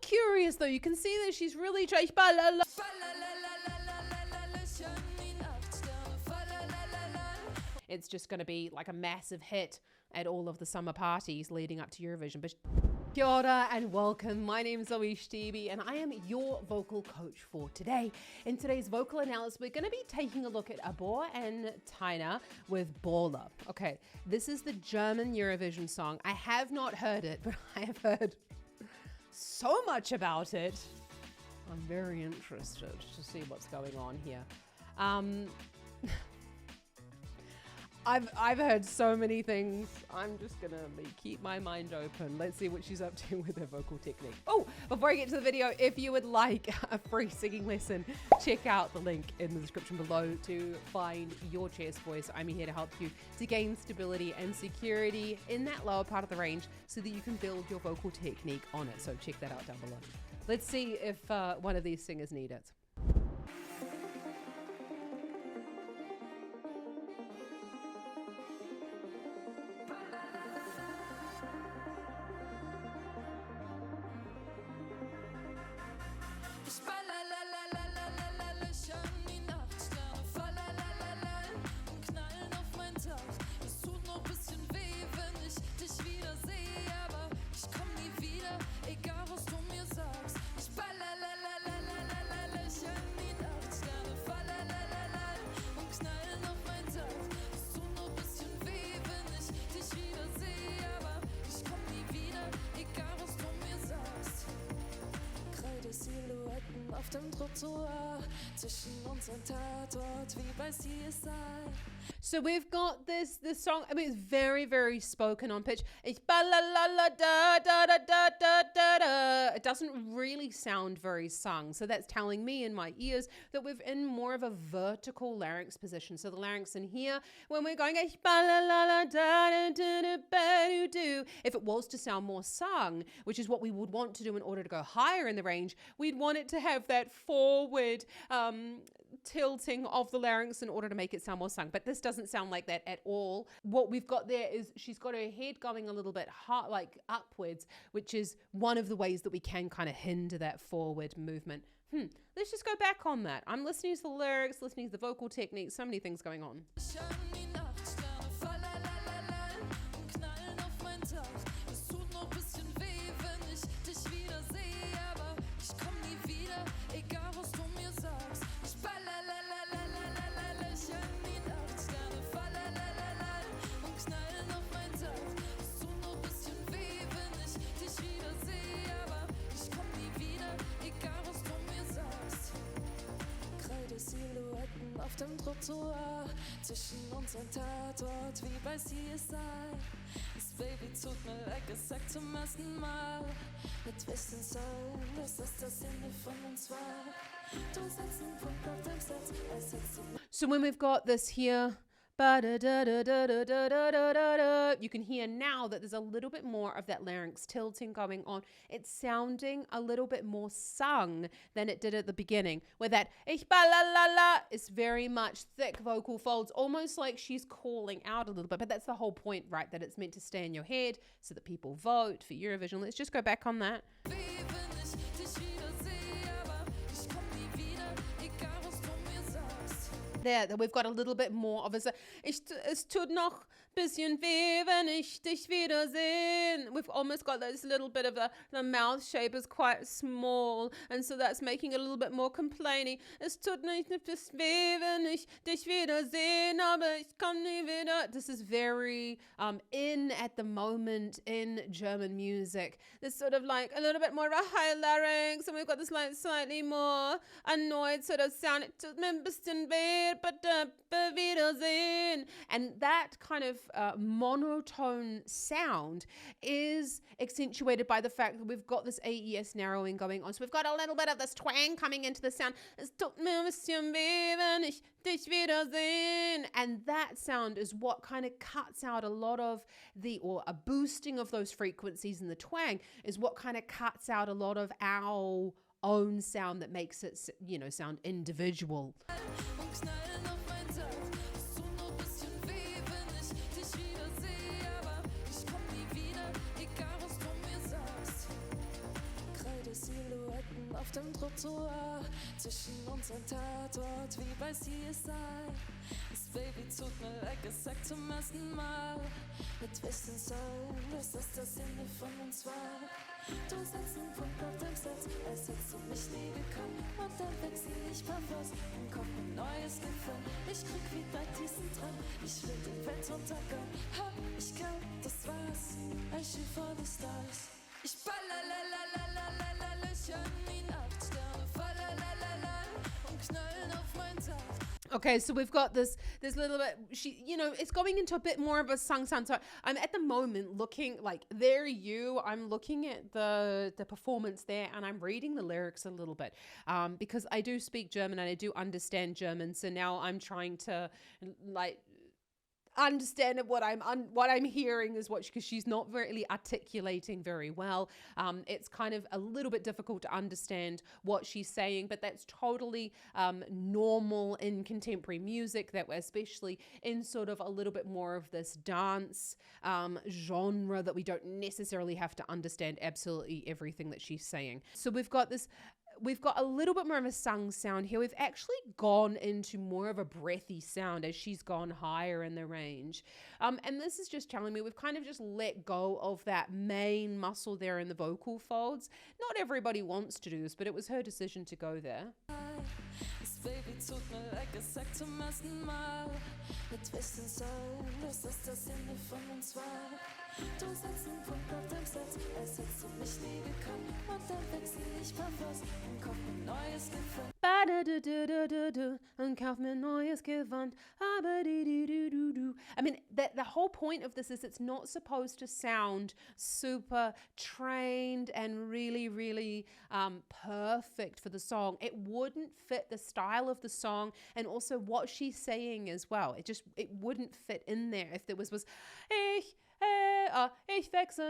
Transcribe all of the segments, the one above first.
curious though. You can see that she's really trying. It's just going to be like a massive hit at all of the summer parties leading up to Eurovision. But kia ora and welcome. My name is ZoeStibi and I am your vocal coach for today. In today's vocal analysis, we're going to be taking a look at Abor and Tynna with Baller. Okay, this is the German Eurovision song. I have not heard it, but I have heard so much about it. I'm very interested to see what's going on here. I've heard so many things. I'm just gonna keep my mind open. Let's see what she's up to with her vocal technique. Oh, before I get to the video, if you would like a free singing lesson, check out the link in the description below to find your chest voice. I'm here to help you to gain stability and security in that lower part of the range so that you can build your vocal technique on it. So check that out down below. Let's see if one of these singers need it. Auf dem Trottoir, zwischen uns ein Tatort, wie bei CSI. So we've got this song. I mean, it's very, very spoken on pitch. It's ba la la la da da da da da da da. It doesn't really sound very sung. So that's telling me in my ears that we're in more of a vertical larynx position. So the larynx in here, when we're going ba la la la da da da da ba do do. If it was to sound more sung, which is what we would want to do in order to go higher in the range, we'd want it to have that forward tilting of the larynx in order to make it sound more sung. But this doesn't sound like that at all. What we've got there is she's got her head going a little bit hard, like upwards, which is one of the ways that we can kind of hinder that forward movement. Let's just go back on that. I'm listening to the lyrics, listening to the vocal technique, so many things going on. Auf dem Trottoir, zwischen uns ein Tatort, wie bei CSI. Das Baby tut mir leid, gesagt zum ersten Mal. Mit wissen sollen, dass das Ende von uns war. Du setzt einen Punkt auf dem Satz, setzt den. So when we've got this here, you can hear now that there's a little bit more of that larynx tilting going on. It's sounding a little bit more sung than it did at the beginning, where that ich ba la la la is very much thick vocal folds, almost like she's calling out a little bit. But that's the whole point, right? That it's meant to stay in your head so that people vote for Eurovision. Let's just go back on that. There, we've got a little bit more of a, es tut noch bisschen weh, wenn ich dich wiedersehen. We've almost got this little bit of the mouth shape is quite small, and so that's making it a little bit more complaining. Es tut nicht weh, wenn ich dich wiedersehen, aber ich komm nie wieder. This is very in at the moment in German music. There's sort of like a little bit more of a high larynx, and we've got this like slightly more annoyed sort of sound. It tut mir ein bisschen weh, but wiedersehen. And that kind of monotone sound is accentuated by the fact that we've got this AES narrowing going on. So we've got a little bit of this twang coming into the sound. Es tut mir ein bisschen weh, wenn ich dich wiedersehen. And that sound is what kind of cuts out a lot of the, or a boosting of those frequencies in the twang is what kind of cuts out a lot of our own sound that makes it, you know, sound individual. auf dem Trottoir. Zwischen uns ein Tatort wie bei CSI. Das Baby tut mir leid, gesagt zum ersten Mal. Mit wissen soll, dass das Ende von uns war. Du setzt einen Punkt auf dem Satz, als hättest du mich nie gekannt. Und dann wechsel ich Parfums und komm ein neues Gefühl. Ich krieg wieder diesen Traum, ich will den Weltuntergang. Hab ich kann, das war's, I shoot for the stars. Ich ballerlalalala, löcher in die Nacht. Sterne fallerlalala und knallen auf mein Tag. Okay, so we've got this little bit, it's going into a bit more of a sung sound. So I'm at the moment looking like I'm looking at the performance there, and I'm reading the lyrics a little bit because I do speak German and I do understand German. So now I'm trying to understand what I'm hearing is because she's not really articulating very well. It's kind of a little bit difficult to understand what she's saying, but that's totally normal in contemporary music, that we're especially in sort of a little bit more of this dance genre, that we don't necessarily have to understand absolutely everything that she's saying. So we've got a little bit more of a sung sound here. We've actually gone into more of a breathy sound as she's gone higher in the range. And this is just telling me we've kind of just let go of that main muscle there in the vocal folds. Not everybody wants to do this, but it was her decision to go there. Das Baby tut mir leid, gesagt zum ersten Mal. Mit wissen soll, dass das Ende von uns war. Du setzt einen Punkt auf dem Satz, als hättest du mich nie gekannt. Und dann wechsel ich Parfums und kauf mir neues Gewand. Und kauf mir neues Gewand. I mean, the whole point of this is it's not supposed to sound super trained and really, really perfect for the song. It wouldn't fit the style of the song and also what she's saying as well. It wouldn't fit in there if there was ich wechsle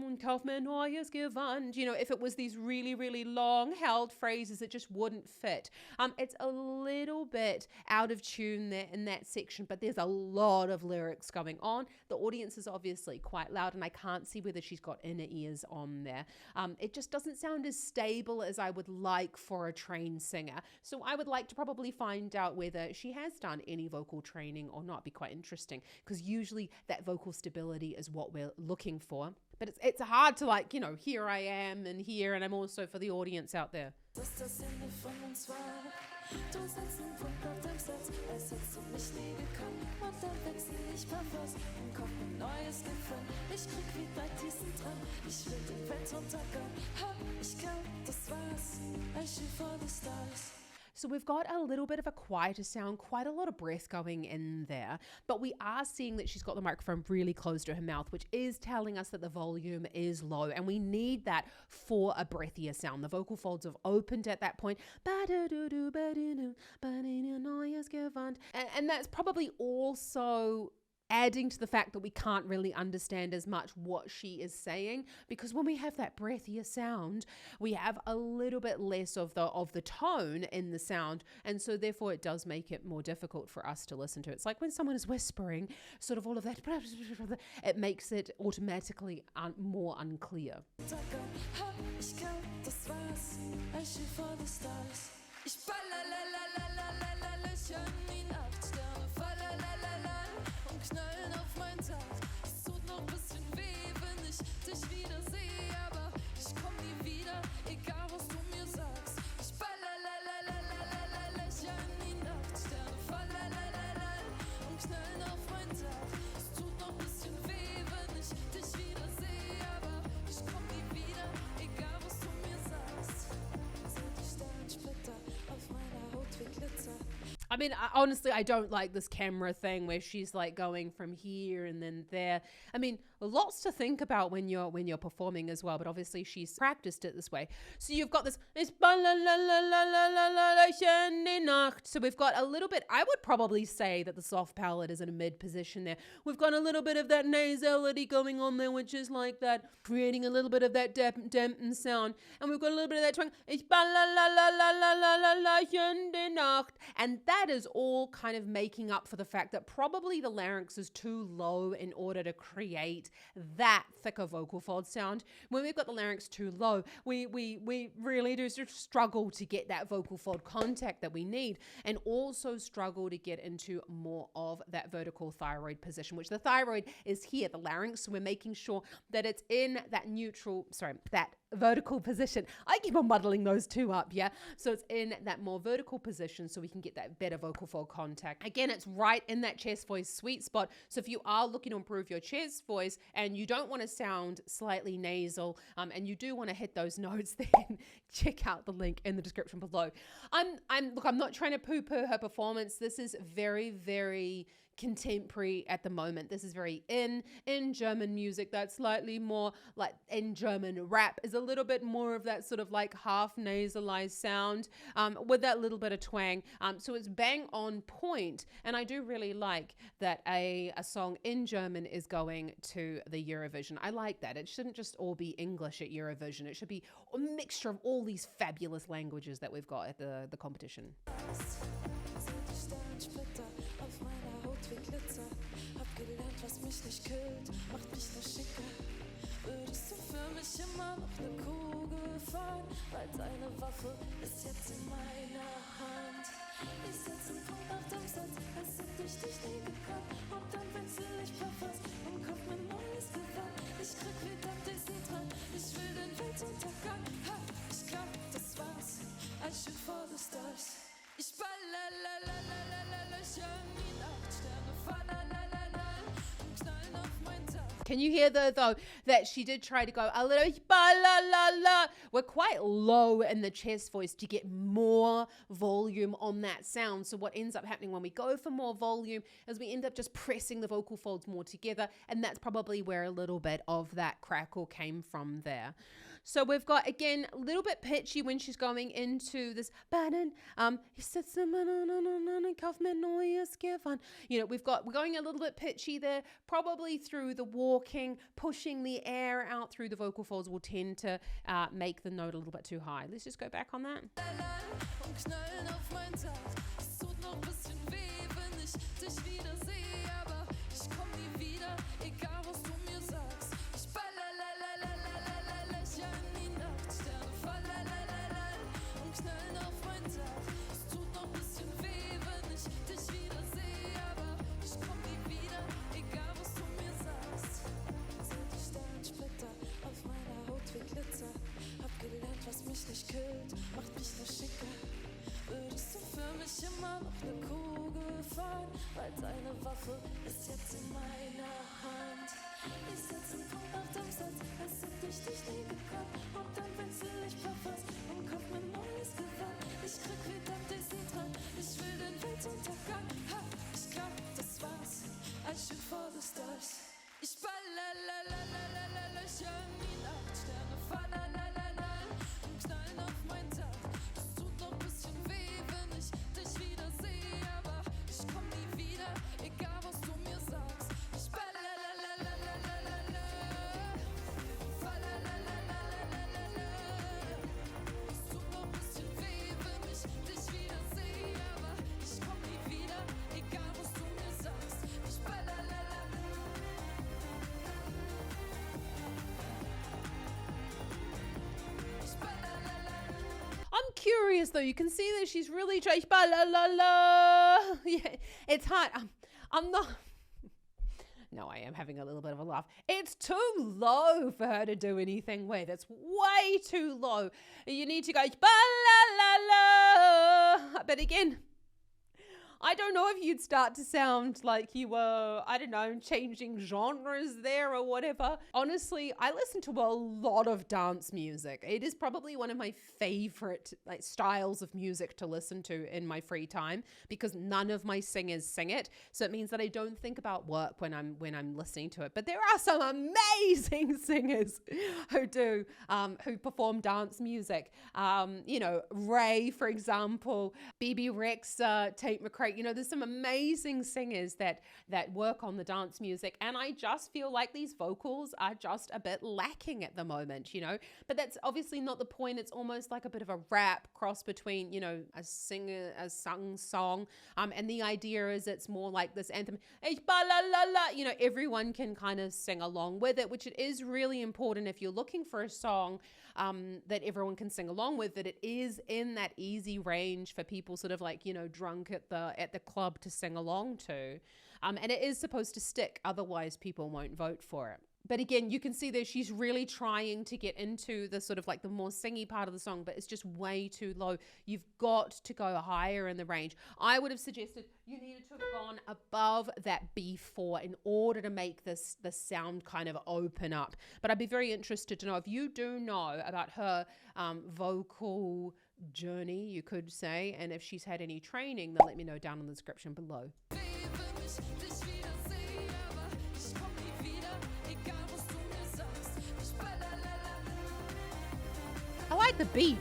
und kauf mir neues Gewand. If it was these really, really long held phrases, it just wouldn't fit. It's a little bit out of tune there in that section, but there's a lot of lyrics going on. The audience is obviously quite loud, and I can't see whether she's got inner ears on there. It just doesn't sound as stable as I would like for a trained singer. So I would like to probably find out whether she has done any vocal training or not. It'd be quite interesting, because usually that vocal stability is what we're looking for. But it's hard to here I am and here, and I'm also for the audience out there. Du setzt einen Punkt auf dem Satz, als hättest du mich nie gekannt. Und dann wechsel ich Parfums und kauf mir neues Gefühl. Ich krieg wieder diesen Traum, ich will den Weltuntergang. Hab ich kann, das war's, I shoot for the stars. So we've got a little bit of a quieter sound, quite a lot of breath going in there, but we are seeing that she's got the microphone really close to her mouth, which is telling us that the volume is low, and we need that for a breathier sound. The vocal folds have opened at that point, and that's probably also adding to the fact that we can't really understand as much what she is saying, because when we have that breathier sound, we have a little bit less of the tone in the sound, and so therefore it does make it more difficult for us to listen to. It's like when someone is whispering, sort of all of that, it makes it automatically more unclear. Knallen auf mein Tag. Es tut noch ein bisschen weh, wenn ich dich wieder sehe, aber ich komm nie wieder, egal was du mir sagst. Ich ballerlalalala, lächle in die Nacht. Sterne fallerlalalala und knallen auf mein Tag. Es tut noch ein bisschen weh, wenn ich dich wieder sehe, aber ich komm nie wieder, egal was du mir sagst. Sind die Sternsplitter auf meiner Haut wie Glitzer. I mean, honestly, I don't like this camera thing where she's like going from here and then there. I mean, lots to think about when you're performing as well, but obviously she's practiced it this way. So you've got this so we've got a little bit, I would probably say that the soft palate is in a mid position there. We've got a little bit of that nasality going on there, which is like that, creating a little bit of that dampened sound. And we've got a little bit of that twang. And that is all kind of making up for the fact that probably the larynx is too low in order to create create that thicker vocal fold sound. When we've got the larynx too low, we really do struggle to get that vocal fold contact that we need, and also struggle to get into more of that vertical thyroid position, which the thyroid is here, the larynx. So we're making sure that it's in that that vertical position. I keep on muddling those two up, yeah? So it's in that more vertical position so we can get that better vocal fold contact. Again, it's right in that chest voice sweet spot. So if you are looking to improve your chest voice and you don't want to sound slightly nasal, and you do want to hit those notes, then check out the link in the description below. I'm not trying to poo-poo her performance. This is very, very contemporary at the moment. This is very in German music. That's slightly more like in German rap is a little bit more of that sort of like half nasalized sound, with that little bit of twang. So it's bang on point. And I do really like that a song in German is going to the Eurovision. I like that. It shouldn't just all be English at Eurovision. It should be a mixture of all these fabulous languages that we've got at the competition. Hab gelernt, was mich nicht killt, macht mich nur schicker. Würdest du für mich immer noch ne Kugel fahren? Weil deine Waffe ist jetzt in meiner Hand. Ich setz einen Punkt nach dem Satz, als hätte ich dich nie gekannt. Und dann wechsel ich Parfums und kauf mir neues Gewand. Ich krieg wieder Disney dran, ich will den Weltuntergang. Ha, ich glaub, das war's. I shoot for the stars. Ich ballerlalalala, schön die Nachtsterne fallalala und knallen auf mein Tag. Can you hear though that she did try to go a little ba la la la? We're quite low in the chest voice to get more volume on that sound. So what ends up happening when we go for more volume is we end up just pressing the vocal folds more together, and that's probably where a little bit of that crackle came from there. So we've got, again, a little bit pitchy when she's going into this, you know, we're going a little bit pitchy there, probably through the walking, pushing the air out through the vocal folds will tend to make the note a little bit too high. Let's just go back on that. Was mich nicht killt, macht mich nur schicker. Würdest du für mich immer noch ne Kugel fahren? Weil deine Waffe ist jetzt in meiner Hand. Ich setz einen Punkt nach dem Satz, als hätte ich dich nie gekannt. Und dann wechsel ich Parfums und kauf mir neues Gewand. Ich krieg wieder Disney dran, ich will den Weltuntergang. Ha, ich glaub, das war's. I shoot for the stars. Ich ballerlalalala, schön die Nachtsterne fallalala. Knallen auf mein Tag. Es tut noch ein bisschen weh, wenn ich dich wieder sehe, aber ich komm nie wieder, egal was du mir sagst. Ich ballerlalalala, fallalalalalala. Es tut noch ein bisschen weh, wenn ich dich wieder sehe, aber ich komm nie wieder, egal was du mir sagst. Ich ballerlalalala. I'm curious though, you can see that she's really trying, ba la la la. Yeah, it's hard. I'm not. No, I am having a little bit of a laugh. It's too low for her to do anything with. It's way too low. You need to go ba la la la. But again, I don't know if you'd start to sound like you were, I don't know, changing genres there or whatever. Honestly, I listen to a lot of dance music. It is probably one of my favorite styles of music to listen to in my free time because none of my singers sing it. So it means that I don't think about work when I'm listening to it. But there are some amazing singers who perform dance music. You know, Ray, for example, BB Rexa, Tate McRae. great. You know, there's some amazing singers that work on the dance music, and I just feel like these vocals are just a bit lacking at the moment, you know. But that's obviously not the point. It's almost like a bit of a rap cross between, you know, a sung song. And the idea is it's more like this anthem. You know, everyone can kind of sing along with it, which it is really important if you're looking for a song that everyone can sing along with, that it is in that easy range for people sort of like, you know, drunk at the club to sing along to. And it is supposed to stick, otherwise people won't vote for it. But again, you can see that she's really trying to get into the sort of like the more singy part of the song, but it's just way too low. You've got to go higher in the range. I would have suggested you needed to have gone above that B4 in order to make the sound kind of open up. But I'd be very interested to know if you do know about her vocal journey, you could say, and if she's had any training, then let me know down in the description below. I like the beat.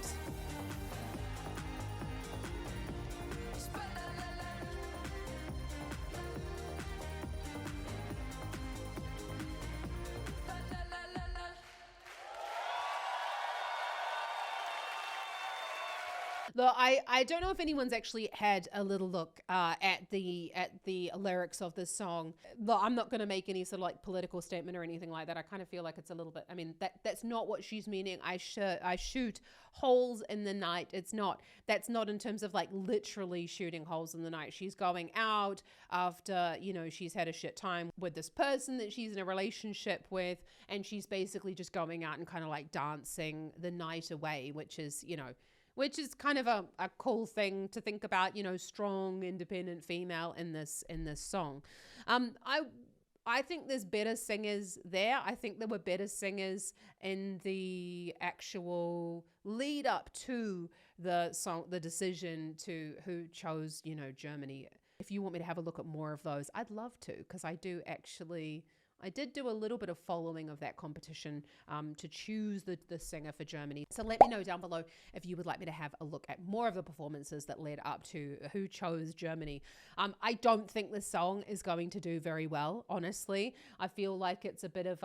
Though I don't know if anyone's actually had a little look at the lyrics of this song. Though I'm not going to make any sort of like political statement or anything like that. I kind of feel like it's a little bit, I mean, that's not what she's meaning. I shoot holes in the night. That's not in terms of like literally shooting holes in the night. She's going out after, you know, she's had a shit time with this person that she's in a relationship with, and she's basically just going out and kind of like dancing the night away, which is, you know, which is kind of a cool thing to think about, you know, strong, independent female in this song. I think there's better singers there. I think there were better singers in the actual lead up to the song, the decision to who chose, you know, Germany. If you want me to have a look at more of those, I'd love to, because I did do a little bit of following of that competition to choose the singer for Germany. So let me know down below if you would like me to have a look at more of the performances that led up to who chose Germany. I don't think this song is going to do very well, honestly. I feel like it's a bit of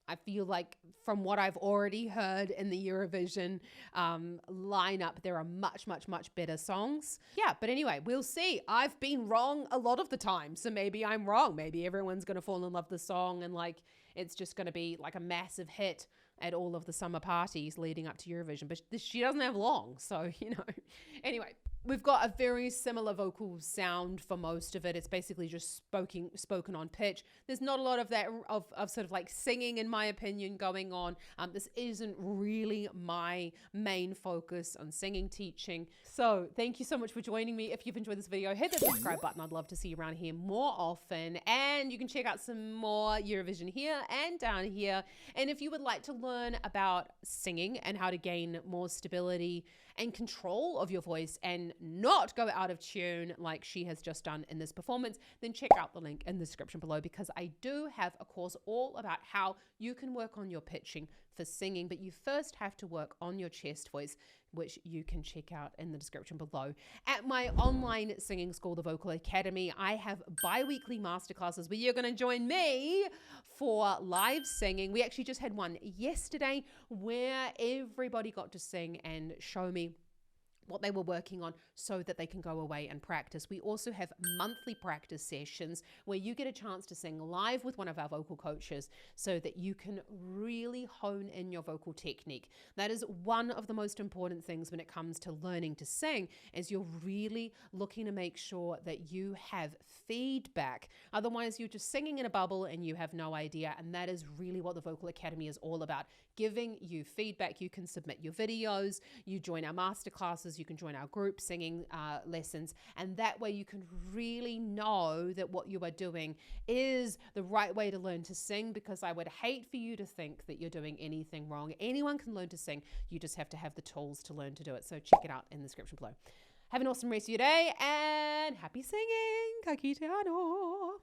I feel like from what I've already heard in the Eurovision lineup, there are much, much, much better songs. Yeah, but anyway, we'll see. I've been wrong a lot of the time, so maybe I'm wrong. Maybe everyone's going to fall in love with the song and like it's just going to be like a massive hit at all of the summer parties leading up to Eurovision. But she doesn't have long, so, you know. Anyway, we've got a very similar vocal sound for most of it. It's basically just spoken on pitch. There's not a lot of that of sort of like singing, in my opinion, going on. This isn't really my main focus on singing teaching. So thank you so much for joining me. If you've enjoyed this video, hit the subscribe button. I'd love to see you around here more often. And you can check out some more Eurovision here and down here. And if you would like to learn about singing and how to gain more stability and control of your voice and not go out of tune like she has just done in this performance, then check out the link in the description below, because I do have a course all about how you can work on your pitching for singing, but you first have to work on your chest voice, which you can check out in the description below. At my online singing school, the Vocal Academy, I have bi-weekly masterclasses where you're going to join me for live singing. We actually just had one yesterday where everybody got to sing and show me what they were working on so that they can go away and practice. We also have monthly practice sessions where you get a chance to sing live with one of our vocal coaches so that you can really hone in your vocal technique. That is one of the most important things when it comes to learning to sing, is you're really looking to make sure that you have feedback. Otherwise, you're just singing in a bubble and you have no idea. And that is really what the Vocal Academy is all about, giving you feedback. You can submit your videos, you join our masterclasses, you can join our group singing lessons, and that way you can really know that what you are doing is the right way to learn to sing, because I would hate for you to think that you're doing anything wrong. Anyone can learn to sing. You just have to have the tools to learn to do it. So check it out in the description below. Have an awesome rest of your day and happy singing. Ka kite ano.